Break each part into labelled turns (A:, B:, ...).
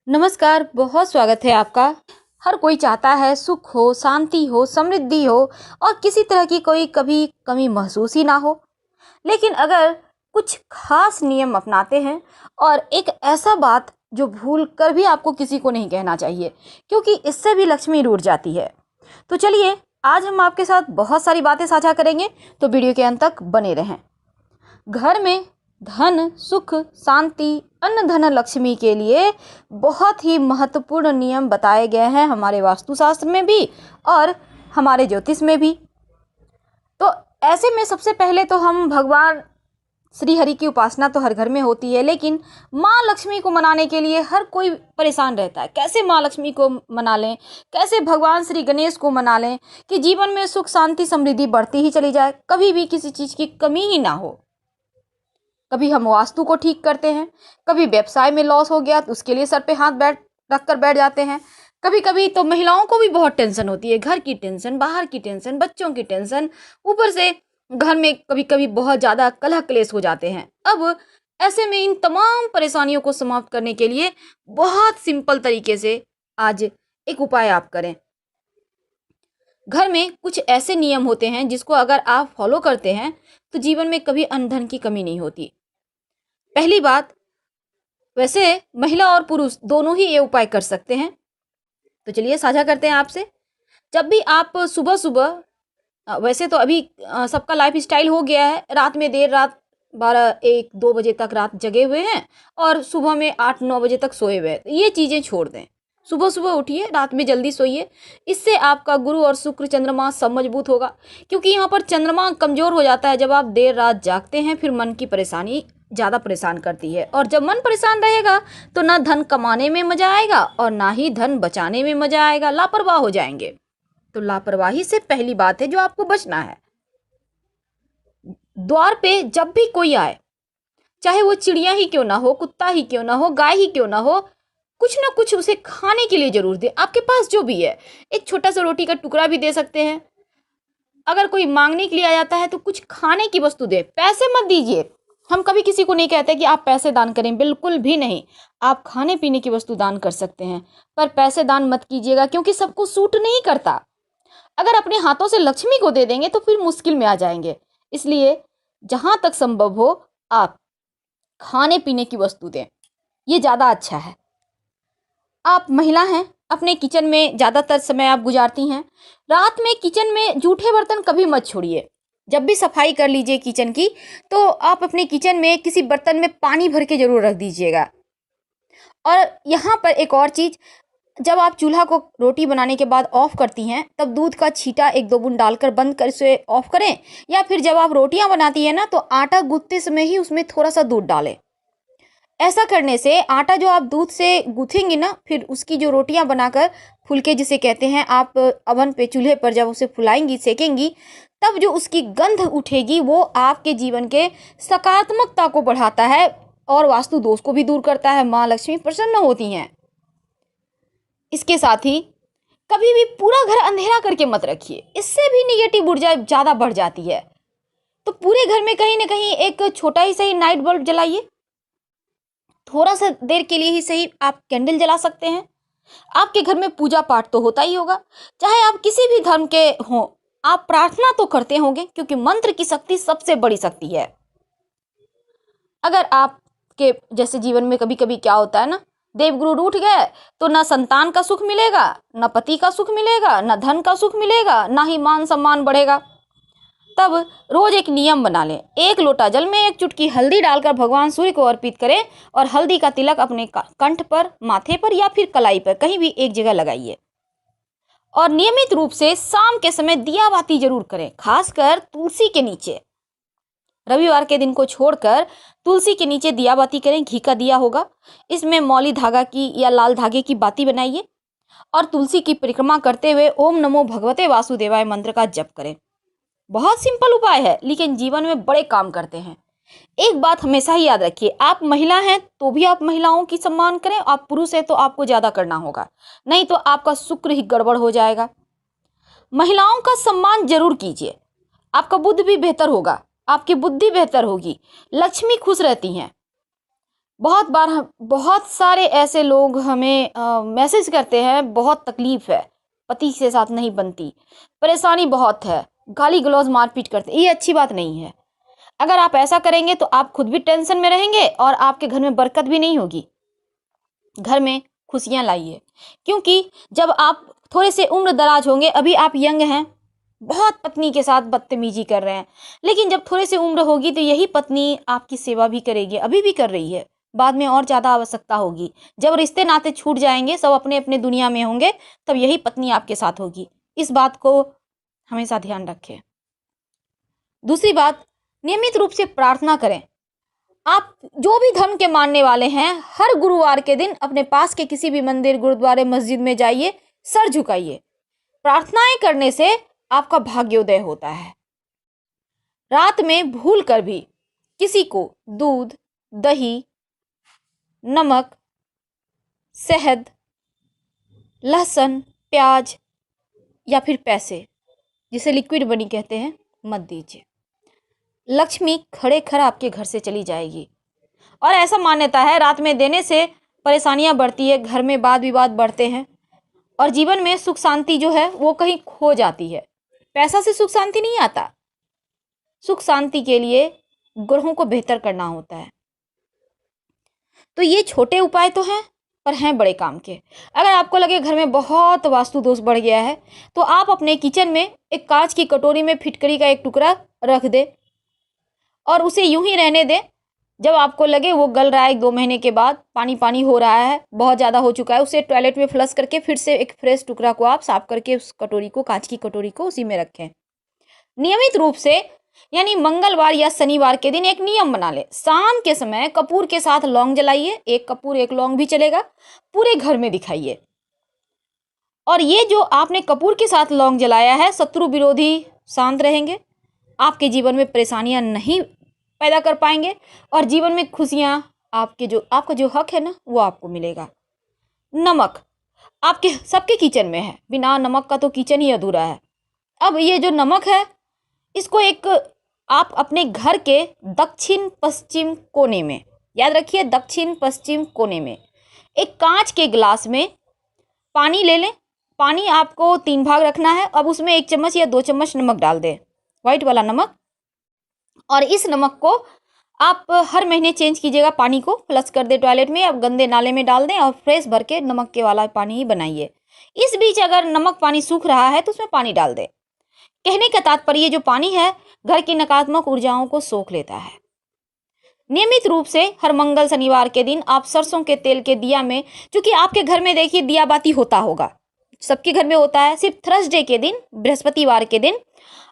A: नमस्कार, बहुत स्वागत है आपका। हर कोई चाहता है सुख हो, शांति हो, समृद्धि हो और किसी तरह की कोई कभी कमी महसूस ही ना हो। लेकिन अगर कुछ खास नियम अपनाते हैं और एक ऐसा बात जो भूल कर भी आपको किसी को नहीं कहना चाहिए, क्योंकि इससे भी लक्ष्मी रूठ जाती है। तो चलिए, आज हम आपके साथ बहुत सारी बातें साझा करेंगे, तो वीडियो के अंत तक बने रहें। घर में धन, सुख, शांति, अन्न धन लक्ष्मी के लिए बहुत ही महत्वपूर्ण नियम बताए गए हैं हमारे वास्तुशास्त्र में भी और हमारे ज्योतिष में भी। तो ऐसे में सबसे पहले तो हम भगवान श्री हरि की उपासना तो हर घर में होती है, लेकिन माँ लक्ष्मी को मनाने के लिए हर कोई परेशान रहता है। कैसे माँ लक्ष्मी को मना लें, कैसे भगवान श्री गणेश को मना लें कि जीवन में सुख शांति समृद्धि बढ़ती ही चली जाए, कभी भी किसी चीज़ की कमी ही ना हो। कभी हम वास्तु को ठीक करते हैं, कभी व्यवसाय में लॉस हो गया तो उसके लिए सर पे हाथ रख कर बैठ जाते हैं। कभी कभी तो महिलाओं को भी बहुत टेंशन होती है, घर की टेंशन, बाहर की टेंशन, बच्चों की टेंशन, ऊपर से घर में कभी कभी बहुत ज़्यादा कलह क्लेश हो जाते हैं। अब ऐसे में इन तमाम परेशानियों को समाप्त करने के लिए बहुत सिंपल तरीके से आज एक उपाय आप करें। घर में कुछ ऐसे नियम होते हैं जिसको अगर आप फॉलो करते हैं तो जीवन में कभी अन्न धन की कमी नहीं होती। पहली बात, वैसे महिला और पुरुष दोनों ही ये उपाय कर सकते हैं, तो चलिए साझा करते हैं आपसे। जब भी आप सुबह सुबह वैसे तो अभी सबका लाइफ स्टाइल हो गया है, रात में देर रात 12 1 2 बजे तक रात जगे हुए हैं और सुबह में 8 9 बजे तक सोए हुए हैं। तो ये चीज़ें छोड़ दें, सुबह सुबह उठिए, रात में जल्दी सोइए। इससे आपका गुरु और शुक्र चंद्रमा सब मजबूत होगा, क्योंकि यहाँ पर चंद्रमा कमजोर हो जाता है जब आप देर रात जागते हैं। फिर मन की परेशानी ज़्यादा परेशान करती है, और जब मन परेशान रहेगा तो ना धन कमाने में मजा आएगा और ना ही धन बचाने में मजा आएगा, लापरवाह हो जाएंगे। तो लापरवाही से पहली बात है जो आपको बचना है। द्वार पे जब भी कोई आए, चाहे वो चिड़िया ही क्यों ना हो, कुत्ता ही क्यों ना हो, गाय ही क्यों ना हो, कुछ ना कुछ उसे खाने के लिए जरूर दे। आपके पास जो भी है, एक छोटा सा रोटी का टुकड़ा भी दे सकते हैं। अगर कोई मांगने के लिए आ जाता है तो कुछ खाने की वस्तु दे, पैसे मत दीजिए। हम कभी किसी को नहीं कहते कि आप पैसे दान करें, बिल्कुल भी नहीं। आप खाने पीने की वस्तु दान कर सकते हैं, पर पैसे दान मत कीजिएगा, क्योंकि सबको सूट नहीं करता। अगर अपने हाथों से लक्ष्मी को दे देंगे तो फिर मुश्किल में आ जाएंगे। इसलिए जहां तक संभव हो आप खाने पीने की वस्तु दें, ये ज़्यादा अच्छा है। आप महिला हैं, अपने किचन में ज़्यादातर समय आप गुजारती हैं। रात में किचन में जूठे बर्तन कभी मत छोड़िए। जब भी सफाई कर लीजिए किचन की, तो आप अपने किचन में किसी बर्तन में पानी भर के जरूर रख दीजिएगा। और यहाँ पर एक और चीज़, जब आप चूल्हा को रोटी बनाने के बाद ऑफ करती हैं, तब दूध का छींटा 1 2 बूंद डालकर बंद कर इसे ऑफ करें। या फिर जब आप रोटियां बनाती हैं ना, तो आटा गूंथते समय ही उसमें थोड़ा सा दूध डालें। ऐसा करने से आटा जो आप दूध से गूंथेंगी ना, फिर उसकी जो रोटियां बनाकर फुलके जिसे कहते हैं, आप अवन पे चूल्हे पर जब उसे फुलाएंगी, सेकेंगी, तब जो उसकी गंध उठेगी वो आपके जीवन के सकारात्मकता को बढ़ाता है और वास्तु दोष को भी दूर करता है। माँ लक्ष्मी प्रसन्न होती हैं। इसके साथ ही कभी भी पूरा घर अंधेरा करके मत रखिए, इससे भी निगेटिव ऊर्जा ज़्यादा बढ़ जाती है। तो पूरे घर में कहीं ना कहीं एक छोटा ही सही नाइट बल्ब जलाइए, थोड़ा सा देर के लिए ही सही आप कैंडल जला सकते हैं। आपके घर में पूजा पाठ तो होता ही होगा, चाहे आप किसी भी धर्म के हों, आप प्रार्थना तो करते होंगे, क्योंकि मंत्र की शक्ति सबसे बड़ी शक्ति है। अगर आपके जैसे जीवन में कभी कभी क्या होता है ना, देवगुरु रूठ गए तो ना संतान का सुख मिलेगा, ना पति का सुख मिलेगा, ना धन का सुख मिलेगा, ना ही मान सम्मान बढ़ेगा। तब रोज एक नियम बना लें, 1 लोटा जल में 1 चुटकी हल्दी डालकर भगवान सूर्य को अर्पित करें और हल्दी का तिलक अपने कंठ पर, माथे पर या फिर कलाई पर कहीं भी एक जगह लगाइए। और नियमित रूप से शाम के समय दिया बाती जरूर करें, खासकर तुलसी के नीचे। रविवार के दिन को छोड़कर तुलसी के नीचे दिया बाती करें, घी का दिया होगा, इसमें मौली धागा की या लाल धागे की बाती बनाइए और तुलसी की परिक्रमा करते हुए ओम नमो भगवते वासुदेवाय मंत्र का जप करें। बहुत सिंपल उपाय है, लेकिन जीवन में बड़े काम करते हैं। एक बात हमेशा ही याद रखिए, आप महिला हैं तो भी आप महिलाओं की सम्मान करें, आप पुरुष हैं तो आपको ज्यादा करना होगा, नहीं तो आपका शुक्र ही गड़बड़ हो जाएगा। महिलाओं का सम्मान जरूर कीजिए, आपका बुद्ध भी बेहतर होगा, आपकी बुद्धि बेहतर होगी, लक्ष्मी खुश रहती हैं। बहुत बार हम बहुत सारे ऐसे लोग हमें मैसेज करते हैं, बहुत तकलीफ़ है, पति के साथ नहीं बनती, परेशानी बहुत है, गाली गलौज मारपीट करते, ये अच्छी बात नहीं है। अगर आप ऐसा करेंगे तो आप खुद भी टेंशन में रहेंगे और आपके घर में बरकत भी नहीं होगी। घर में खुशियाँ लाइए, क्योंकि जब आप थोड़े से उम्र दराज होंगे, अभी आप यंग हैं, बहुत पत्नी के साथ बदतमीजी कर रहे हैं, लेकिन जब थोड़े से उम्र होगी तो यही पत्नी आपकी सेवा भी करेगी, अभी भी कर रही है, बाद में और ज़्यादा आवश्यकता होगी। जब रिश्ते नाते छूट जाएंगे, सब अपने अपने दुनिया में होंगे, तब यही पत्नी आपके साथ होगी। इस बात को हमेशा ध्यान रखें। दूसरी बात, नियमित रूप से प्रार्थना करें। आप जो भी धर्म के मानने वाले हैं, हर गुरुवार के दिन अपने पास के किसी भी मंदिर, गुरुद्वारे, मस्जिद में जाइए, सर झुकाइए। प्रार्थनाएं करने से आपका भाग्योदय होता है। रात में भूल कर भी किसी को दूध, दही, नमक, शहद, लहसुन, प्याज या फिर पैसे, जिसे लिक्विड मनी कहते हैं, मत दीजिए। लक्ष्मी खड़े खड़ आपके घर से चली जाएगी। और ऐसा मान्यता है, रात में देने से परेशानियां बढ़ती है, घर में वाद विवाद बढ़ते हैं और जीवन में सुख शांति जो है वो कहीं खो जाती है। पैसा से सुख शांति नहीं आता। सुख शांति के लिए ग्रहों को बेहतर करना होता है। तो ये छोटे उपाय तो हैं, पर हैं बड़े काम के। अगर आपको लगे घर में बहुत वास्तु दोष बढ़ गया है, तो आप अपने किचन में एक कांच की कटोरी में फिटकरी का एक टुकड़ा रख दें और उसे यूं ही रहने दें। जब आपको लगे वो गल रहा है, 1-2 महीने के बाद पानी पानी हो रहा है, बहुत ज़्यादा हो चुका है, उसे टॉयलेट में फ्लश करके फिर से एक फ्रेश टुकड़ा को आप साफ करके उस कटोरी को, कांच की कटोरी को, उसी में रखें। नियमित रूप से, यानी मंगलवार या शनिवार के दिन एक नियम बना ले। शाम के समय कपूर के साथ लौंग जलाइए, एक कपूर एक लौंग भी चलेगा, पूरे घर में दिखाइए। और ये जो आपने कपूर के साथ लौंग जलाया है, शत्रु विरोधी शांत रहेंगे, आपके जीवन में परेशानियां नहीं पैदा कर पाएंगे और जीवन में खुशियां, आपका जो हक है ना, वो आपको मिलेगा। नमक आपके सबके किचन में है, बिना नमक का तो किचन ही अधूरा है। अब ये जो नमक है, इसको एक आप अपने घर के दक्षिण पश्चिम कोने में, याद रखिए, दक्षिण पश्चिम कोने में एक कांच के गिलास में पानी ले लें। पानी आपको 3 भाग रखना है। अब उसमें 1 चम्मच या 2 चम्मच नमक डाल दें, व्हाइट वाला नमक। और इस नमक को आप हर महीने चेंज कीजिएगा। पानी को फ्लश कर दे टॉयलेट में, अब गंदे नाले में डाल दें और फ्रेश भर के नमक के वाला पानी ही बनाइए। इस बीच अगर नमक पानी सूख रहा है तो उसमें पानी डाल दें। कहने का तात्पर्य, जो पानी है घर की नकारात्मक ऊर्जाओं को सोख लेता है। नियमित रूप से हर मंगल शनिवार के दिन आप सरसों के तेल के दिया में, क्योंकि आपके घर में देखिए दिया बाती होता होगा, सबके घर में होता है, सिर्फ थर्सडे के दिन, बृहस्पतिवार के दिन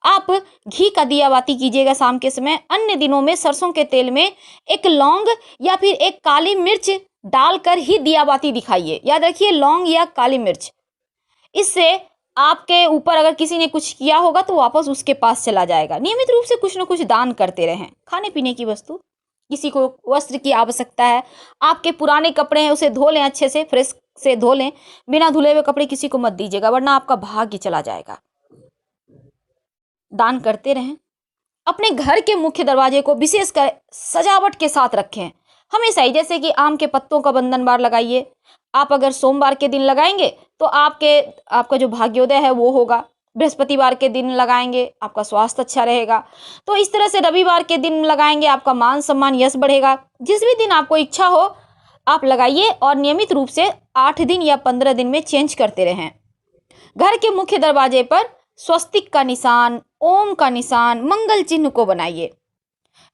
A: आप घी का दिया बाती कीजिएगा शाम के समय। अन्य दिनों में सरसों के तेल में एक लौंग या फिर एक काली मिर्च डालकर ही दिया बाती दिखाइए। याद रखिए, लौंग या काली मिर्च। इससे आपके ऊपर अगर किसी ने कुछ किया होगा तो वापस उसके पास चला जाएगा। नियमित रूप से कुछ न कुछ दान करते रहें, खाने पीने की वस्तु, किसी को वस्त्र की आवश्यकता है, आपके पुराने कपड़े हैं उसे धो लें, अच्छे से फ्रेश से धो लें। बिना धुले हुए कपड़े किसी को मत दीजिएगा, वरना आपका भाग्य चला जाएगा। दान करते रहें। अपने घर के मुख्य दरवाजे को विशेषकर सजावट के साथ रखें हमेशा ही, जैसे कि आम के पत्तों का बंधनवार लगाइए। आप अगर सोमवार के दिन लगाएंगे तो आपका जो भाग्योदय है वो होगा। बृहस्पतिवार के दिन लगाएंगे, आपका स्वास्थ्य अच्छा रहेगा। तो इस तरह से रविवार के दिन लगाएंगे, आपका मान सम्मान यश बढ़ेगा। जिस भी दिन आपको इच्छा हो आप लगाइए और नियमित रूप से 8 दिन या 15 दिन में चेंज करते रहें। घर के मुख्य दरवाजे पर स्वस्तिक का निशान, ओम का निशान, मंगल चिन्ह को बनाइए।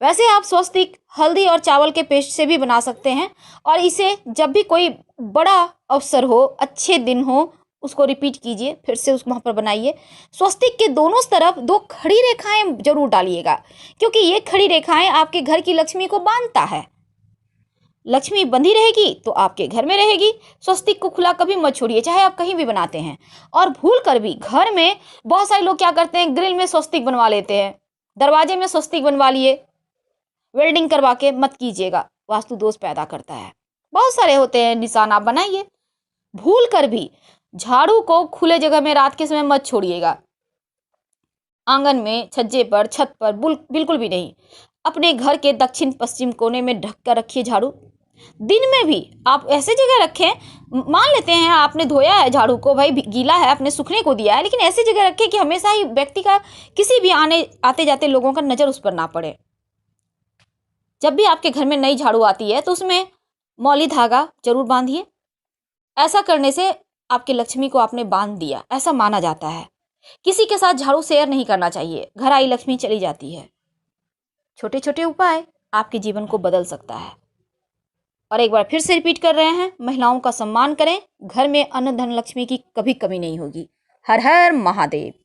A: वैसे आप स्वस्तिक हल्दी और चावल के पेस्ट से भी बना सकते हैं और इसे जब भी कोई बड़ा अवसर हो, अच्छे दिन हो, उसको रिपीट कीजिए, फिर से उस वहाँ पर बनाइए। स्वस्तिक के दोनों तरफ 2 खड़ी रेखाएं जरूर डालिएगा, क्योंकि ये खड़ी रेखाएं आपके घर की लक्ष्मी को बांधता है। लक्ष्मी बंधी रहेगी तो आपके घर में रहेगी। स्वस्तिक को खुला कभी मत छोड़िए, चाहे आप कहीं भी बनाते हैं। और भूल कर भी घर में बहुत सारे लोग क्या करते हैं, ग्रिल में स्वस्तिक बनवा लेते हैं, दरवाजे में स्वस्तिक बनवा लिए, वेल्डिंग करवा के मत कीजिएगा, वास्तु दोष पैदा करता है। बहुत सारे होते हैं निशान, आप बनाइए। भूल कर भी झाड़ू को खुले जगह में रात के समय मत छोड़िएगा, आंगन में, छज्जे पर, छत पर बिल्कुल भी नहीं। अपने घर के दक्षिण पश्चिम कोने में ढक कर रखिए झाड़ू। दिन में भी आप ऐसे जगह रखें, मान लेते हैं आपने धोया है झाड़ू को, भाई गीला है, आपने सूखने को दिया है, लेकिन ऐसी जगह रखें कि हमेशा ही व्यक्ति का, किसी भी आते जाते लोगों का नज़र उस पर ना पड़े। जब भी आपके घर में नई झाड़ू आती है तो उसमें मौली धागा जरूर बांधिए। ऐसा करने से आपकी लक्ष्मी को आपने बांध दिया, ऐसा माना जाता है। किसी के साथ झाड़ू शेयर नहीं करना चाहिए, घर आई लक्ष्मी चली जाती है। छोटे छोटे उपाय आपके जीवन को बदल सकता है। और एक बार फिर से रिपीट कर रहे हैं, महिलाओं का सम्मान करें, घर में अन्न धन लक्ष्मी की कभी कमी नहीं होगी। हर हर महादेव।